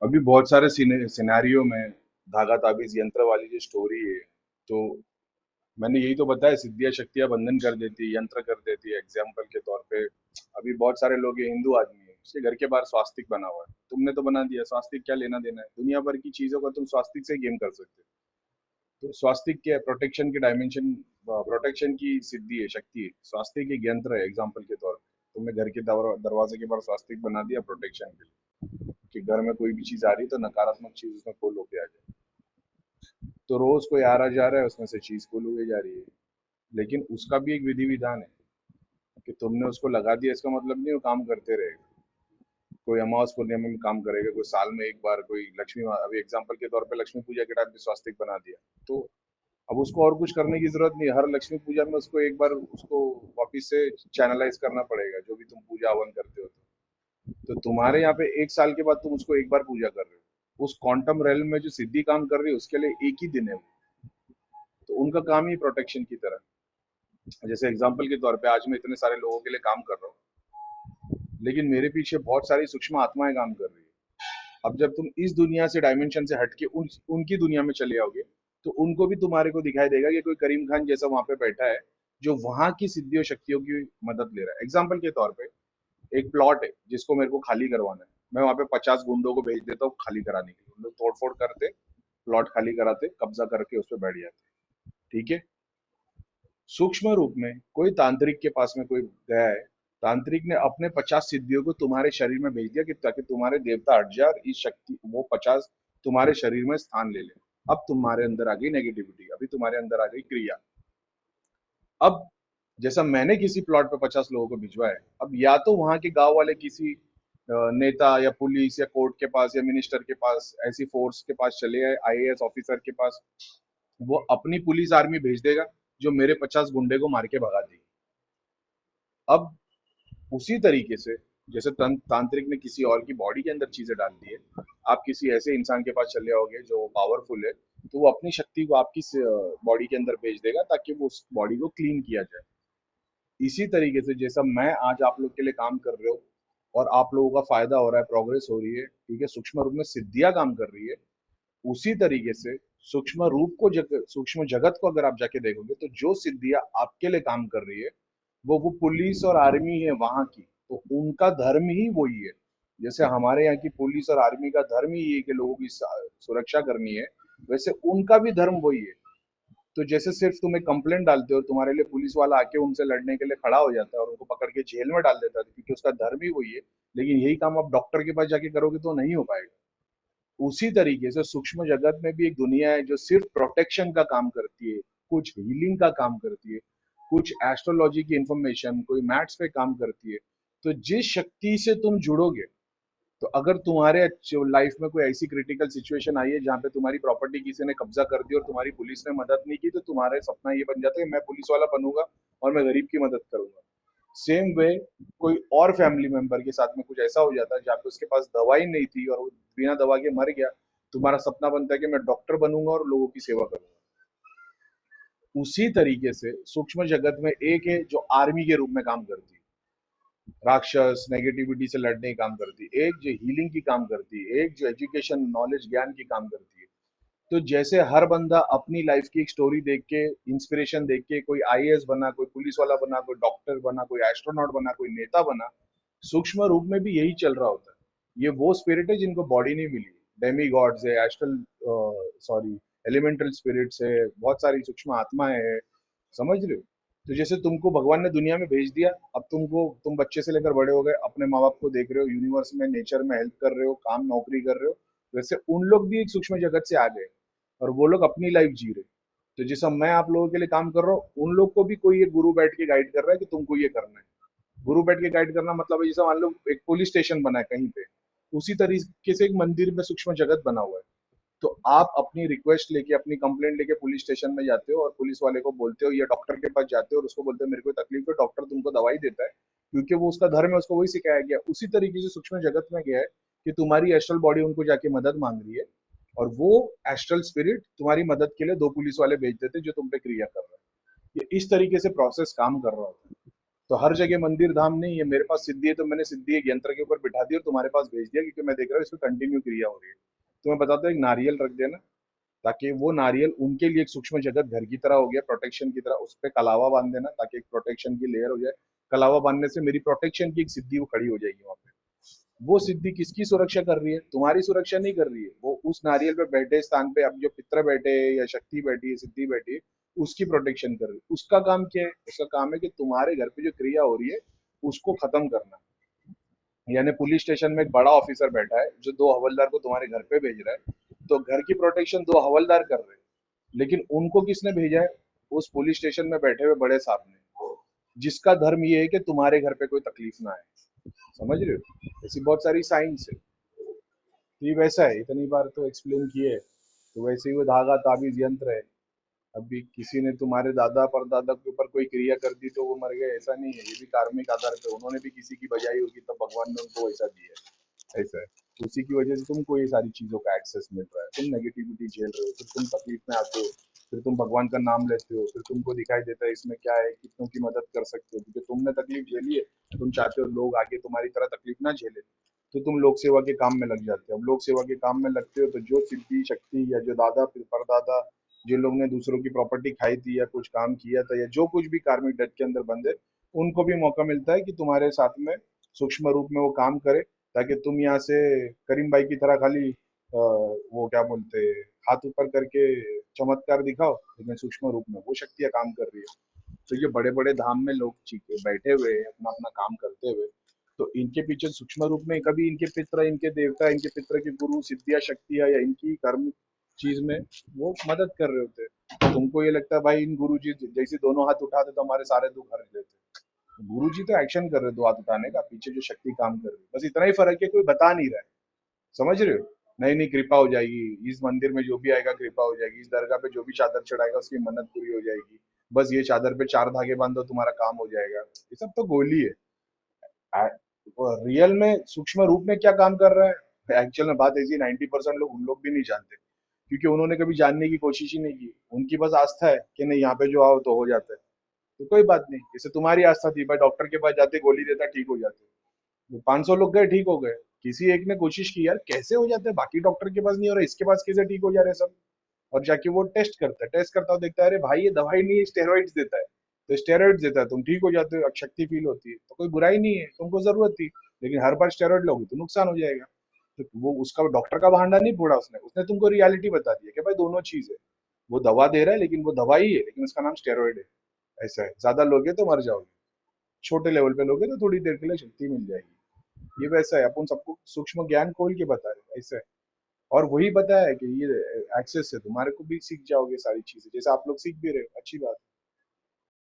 अभी बहुत सारे सिनेरियो में धागा ताबीज यंत्र वाली जो स्टोरी है, तो मैंने यही तो बताया, सिद्धियां शक्तियां बंधन कर देती है, यंत्र कर देती है। एग्जाम्पल के तौर पे अभी बहुत सारे लोग हैं, हिंदू आदमी है, उसके घर के बाहर स्वास्तिक बना हुआ है, तुमने तो बना दिया, स्वास्तिक क्या लेना देना है? दुनिया भर की चीजों का तुम स्वास्तिक से गेम कर सकते हो। तो स्वास्तिक क्या है? प्रोटेक्शन की डायमेंशन, प्रोटेक्शन की सिद्धि है, शक्ति है। स्वास्तिक एक यंत्र है, एग्जाम्पल के तौर पे तुमने घर के दरवाजे के बाहर स्वास्तिक बना दिया प्रोटेक्शन के लिए, कि घर में कोई भी चीज आ रही है तो नकारात्मक चीज उसमें फॉलो होके आ जाए। तो रोज कोई आ रहा जा रहा है, उसमें से चीज फॉल हुई जा रही है। लेकिन उसका भी एक विधि विधान है, कि तुमने उसको लगा दिया इसका मतलब नहीं वो काम करते रहेगा। कोई अमावस पूर्णिमा में काम करेगा, कोई साल में एक बार, कोई अभी एग्जाम्पल के तौर पे लक्ष्मी पूजा के टाइम पे स्वास्तिक बना दिया, तो अब उसको और कुछ करने की जरूरत नहीं है। हर लक्ष्मी पूजा में उसको एक बार उसको वापिस से चैनलाइज करना पड़ेगा, जो भी तुम पूजा हवन करते हो। तो तुम्हारे यहाँ पे एक साल के बाद तुम उसको एक बार पूजा कर रहे हो, उस क्वांटम रेल में जो सिद्धि काम कर रही है उसके लिए एक ही दिन है वो। तो उनका काम ही प्रोटेक्शन की तरह। जैसे एग्जाम्पल के तौर पे आज मैं इतने सारे लोगों के लिए काम कर रहा हूँ, लेकिन मेरे पीछे बहुत सारी सूक्ष्म आत्माएं काम कर रही है। अब जब तुम इस दुनिया से, डायमेंशन से हटके उनकी दुनिया में चले आओगे, तो उनको भी तुम्हारे को दिखाई देगा कि कोई करीम खान जैसा वहां पे बैठा है, जो वहां की सिद्धियों शक्तियों की मदद ले रहा है। एग्जाम्पल के तौर पे एक प्लॉट है जिसको मेरे को खाली करवाना है, मैं वहां पे 50 गुंडों को भेज देता हूँ खाली कराने के लिए। उन लोग तोड़ फोड़ करते, प्लॉट खाली कराते, कब्जा करके उस पर बैठ जाते। ठीक है। सूक्ष्म रूप में कोई तांत्रिक के पास में कोई गया है, तांत्रिक ने अपने 50 सिद्धियों को तुम्हारे शरीर में भेज दिया, कि ताकि तुम्हारे देवता हट जाए और इस शक्ति वो 50 तुम्हारे शरीर में स्थान ले ले। अब तुम्हारे अंदर आ गई नेगेटिविटी, अभी तुम्हारे अंदर आ गई क्रिया। अब जैसा मैंने किसी प्लॉट पे 50 लोगों को भिजवाया है, अब या तो वहां के गांव वाले किसी नेता या पुलिस या कोर्ट के पास या मिनिस्टर के पास, ऐसी फोर्स के पास चले आए, आईएएस ऑफिसर के पास, वो अपनी पुलिस आर्मी भेज देगा, जो मेरे 50 गुंडे को मार के भगा देगी। अब उसी तरीके से, जैसे तांत्रिक ने किसी और की बॉडी के अंदर चीजें डाल दी है, आप किसी ऐसे इंसान के पास चले आओगे जो पावरफुल है, तो वो अपनी शक्ति को आपकी बॉडी के अंदर भेज देगा, ताकि वो उस बॉडी को क्लीन किया जाए। इसी तरीके से जैसा मैं आज आप लोग के लिए काम कर रहे हो और आप लोगों का फायदा हो रहा है, प्रोग्रेस हो रही है, ठीक है, सूक्ष्म रूप में सिद्धियां काम कर रही है, उसी तरीके से सूक्ष्म जगत को अगर आप जाके देखोगे, तो जो सिद्धियां आपके लिए काम कर रही है, वो पुलिस और आर्मी है वहां की, तो उनका धर्म ही वही है। जैसे हमारे यहाँ की पुलिस और आर्मी का धर्म ही है कि लोगों की सुरक्षा करनी है, वैसे उनका भी धर्म वही है। तो जैसे सिर्फ तुम एक कंप्लेंट डालते हो, तुम्हारे लिए पुलिस वाला आके उनसे लड़ने के लिए खड़ा हो जाता है और उनको पकड़ के जेल में डाल देता है, क्योंकि उसका धर्म ही वही है। लेकिन यही काम आप डॉक्टर के पास जाके करोगे तो नहीं हो पाएगा। उसी तरीके से सूक्ष्म जगत में भी एक दुनिया है जो सिर्फ प्रोटेक्शन का काम करती है, कुछ हीलिंग का काम करती है, कुछ एस्ट्रोलॉजी की इंफॉर्मेशन, कोई मैथ्स पे काम करती है। तो जिस शक्ति से तुम जुड़ोगे, तो अगर तुम्हारे लाइफ में कोई ऐसी क्रिटिकल सिचुएशन आई है जहाँ पे तुम्हारी प्रॉपर्टी किसी ने कब्जा कर दी और तुम्हारी पुलिस ने मदद नहीं की, तो तुम्हारे सपना ये बन जाता है कि मैं पुलिस वाला बनूंगा और मैं गरीब की मदद करूंगा। सेम वे, कोई और फैमिली मेंबर के साथ में कुछ ऐसा हो जाता है जहाँ पे उसके पास दवाई नहीं थी और वो बिना दवा के मर गया, तुम्हारा सपना बनता है कि मैं डॉक्टर बनूंगा और लोगों की सेवा करूंगा। उसी तरीके से सूक्ष्म जगत में एक है जो आर्मी के रूप में काम करती है, राक्षस नेगेटिविटी से लड़ने की काम करती है, एक जो हीलिंग की काम करती है, एक जो एजुकेशन नॉलेज ज्ञान की काम करती है। तो जैसे हर बंदा अपनी लाइफ की एक स्टोरी देख के, इंस्पिरेशन देख के, कोई आईएएस बना, कोई पुलिस वाला बना, कोई डॉक्टर बना, कोई एस्ट्रोनॉट बना, कोई नेता बना, सूक्ष्म रूप में भी यही चल रहा होता है। ये वो स्पिरिट है जिनको बॉडी नहीं मिली, डेमी गॉड्स है, एस्ट्रल, सॉरी, एलिमेंटल स्पिरिट्स है, बहुत सारी सूक्ष्म आत्माएं हैं। समझ रहे हो? तो जैसे तुमको भगवान ने दुनिया में भेज दिया, अब तुम बच्चे से लेकर बड़े हो गए, अपने माँ बाप को देख रहे हो, यूनिवर्स में नेचर में हेल्प कर रहे हो, काम नौकरी कर रहे हो, वैसे उन लोग भी एक सूक्ष्म जगत से आ गए और वो लोग अपनी लाइफ जी रहे। तो जैसा मैं आप लोगों के लिए काम कर रहा हूँ, उन लोग को भी कोई एक गुरु बैठ के गाइड कर रहा है कि तुमको ये करना है। गुरु बैठ के गाइड करना मतलब है, जैसे मान लो एक पुलिस स्टेशन बना है कहीं पे, उसी तरीके से एक मंदिर में सूक्ष्म जगत बना हुआ है। तो आप अपनी रिक्वेस्ट लेके, अपनी कंप्लेंट लेके पुलिस स्टेशन में जाते हो और पुलिस वाले को बोलते हो, या डॉक्टर के पास जाते हो और उसको बोलते हो मेरे को तकलीफ है, डॉक्टर तुमको दवाई देता है, क्योंकि वो उसका धर्म है, उसको वही सिखाया गया। उसी तरीके से सूक्ष्म जगत में गया है कि तुम्हारी एस्ट्रल बॉडी उनको जाके मदद मांग रही है, और वो एस्ट्रल स्पिरिट तुम्हारी मदद के लिए 2 पुलिस वाले भेज देते जो तुम पे क्रिया कर रहे हैं। ये इस तरीके से प्रोसेस काम कर रहा होता है। तो हर जगह मंदिर धाम नहीं है। मेरे पास सिद्धि है तो मैंने सिद्धि एक यंत्र के ऊपर बिठा दिया और तुम्हारे पास भेज दिया, क्योंकि मैं देख रहा हूँ इसमें कंटिन्यू क्रिया हो रही है। तो मैं बताता हूँ, एक नारियल रख देना, ताकि वो नारियल उनके लिए एक सूक्ष्म जगत घर की तरह हो गया, प्रोटेक्शन की तरह। उस पे कलावा बांध देना ताकि एक प्रोटेक्शन की लेयर हो जाए। कलावा बांधने से मेरी प्रोटेक्शन की एक सिद्धि वो खड़ी हो जाएगी वहां पे। वो सिद्धि किसकी सुरक्षा कर रही है? तुम्हारी सुरक्षा नहीं कर रही है, वो उस नारियल पे बैठे स्थान पे अब जो पितर बैठे हैं या शक्ति बैठी है, सिद्धि बैठी है, उसकी प्रोटेक्शन कर रही है। उसका काम क्या है? उसका काम है कि तुम्हारे घर पे जो क्रिया हो रही है उसको खत्म करना। यानी पुलिस स्टेशन में एक बड़ा ऑफिसर बैठा है जो दो हवलदार को तुम्हारे घर पे भेज रहा है, तो घर की प्रोटेक्शन दो हवलदार कर रहे हैं, लेकिन उनको किसने भेजा है? उस पुलिस स्टेशन में बैठे हुए बड़े साहब ने, जिसका धर्म ये है कि तुम्हारे घर पे कोई तकलीफ ना आए। समझ रहे हो? ऐसी बहुत सारी साइंस है। तो ये वैसा है, इतनी बार तो एक्सप्लेन किए। तो वैसे ही वो धागा ताबीज यंत्र है। अभी किसी ने तुम्हारे दादा परदादा के ऊपर कोई क्रिया कर दी तो वो मर गए, ऐसा नहीं है। ये भी कार्मिक आधार पे उन्होंने भी किसी की बजाई होगी, तब भगवान ने उनको वैसा दिया है। ऐसा है। उसी की वजह से तुमको ये सारी चीजों का एक्सेस मिल रहा है। तुम नेगेटिविटी झेल रहे हो, फिर तुम तकलीफ में आते हो, फिर तुम भगवान का नाम लेते हो, फिर तुमको दिखाई देता है इसमें क्या है, कितनों की मदद कर सकते हो, क्योंकि तुमने तकलीफ झेली है। तुम चाहते हो लोग आगे तुम्हारी तरह तकलीफ ना झेले, तो तुम लोक सेवा के काम में लग जाते हो। अब लोक सेवा के काम में लगते हो तो जो सिद्धि शक्ति या जो दादा परदादा जिन लोग ने दूसरों की प्रॉपर्टी खाई थी या कुछ काम किया था या जो कुछ भी कार्मिक डेट के अंदर बंद है, उनको भी मौका मिलता है कि तुम्हारे साथ में सूक्ष्म रूप में वो काम करे, ताकि तुम यहाँ से करीम भाई की तरह खाली वो क्या बोलते हैं, हाथ ऊपर करके चमत्कार दिखाओ, लेकिन सूक्ष्म रूप में वो शक्तियाँ काम कर रही है। तो ये बड़े बड़े धाम में लोग चीखे बैठे हुए हैं अपना अपना काम करते हुए, तो इनके पीछे सूक्ष्म रूप में कभी इनके पितर, इनके देवता, इनके पितर के गुरु सिद्धियां शक्तियां या इनकी कर्म चीज में वो मदद कर रहे होते हैं। तुमको ये लगता है भाई इन गुरु जी जैसे दोनों हाथ उठाते तो हमारे सारे दुख हर लेते, गुरु जी तो एक्शन कर रहे दो हाथ उठाने का, पीछे जो शक्ति काम कर रही है, बस इतना ही फर्क है, कोई बता नहीं रहा है। समझ रहे हो? नहीं नहीं, कृपा हो जाएगी, इस मंदिर में जो भी आएगा कृपा हो जाएगी, इस दरगाह पे जो भी चादर चढ़ाएगा उसकी मन्नत पूरी हो जाएगी, बस ये चादर पे 4 धागे बांधो तुम्हारा काम हो जाएगा। ये सब तो गोली है। रियल में सूक्ष्म रूप में क्या काम कर रहा है, एक्चुअल में बात ऐसी, 90% लोग उन लोग भी नहीं जानते, क्योंकि उन्होंने कभी जानने की कोशिश ही नहीं की। उनकी बस आस्था है कि नहीं यहाँ पे जो आओ तो हो जाता है। तो कोई बात नहीं, जैसे तुम्हारी आस्था थी भाई, डॉक्टर के पास जाते गोली देता ठीक हो जाते, वो 500 लोग गए ठीक हो गए, किसी एक ने कोशिश की यार कैसे हो जाते हैं, बाकी डॉक्टर के पास नहीं हो रहा, इसके पास कैसे ठीक हो जा रहे हैं सब। और जाके वो टेस्ट करता है, टेस्ट करता हो देखता है अरे भाई ये दवाई नहीं है, स्टेरॉइड्स देता है, तो स्टेरॉइड्स देता है, तुम ठीक हो जाते हो, अब शक्ति फील होती है, तो कोई बुराई नहीं है, तुमको जरूरत थी। लेकिन हर बार स्टेरॉइड लोगे तो नुकसान हो जाएगा। तो वो उसका डॉक्टर का बहाना नहीं फोड़ा, उसने उसने तुमको रियलिटी बता दी कि भाई दोनों चीज है। वो दवा दे रहा है लेकिन वो दवाई है, लेकिन उसका नाम स्टेरॉइड है। ऐसा है, ज्यादा लोगे तो मर जाओगे, छोटे लेवल पे लोगे तो थोड़ी देर के लिए शक्ति मिल जाएगी। ये वैसा है, अपन सबको सूक्ष्म ज्ञान खोल के बता रहे हैं, ऐसा है। और वही बताया है कि ये एक्सेस है, तुम्हारे को भी सीख जाओगे सारी चीजें, जैसे आप लोग सीख भी रहे हो, अच्छी बात है।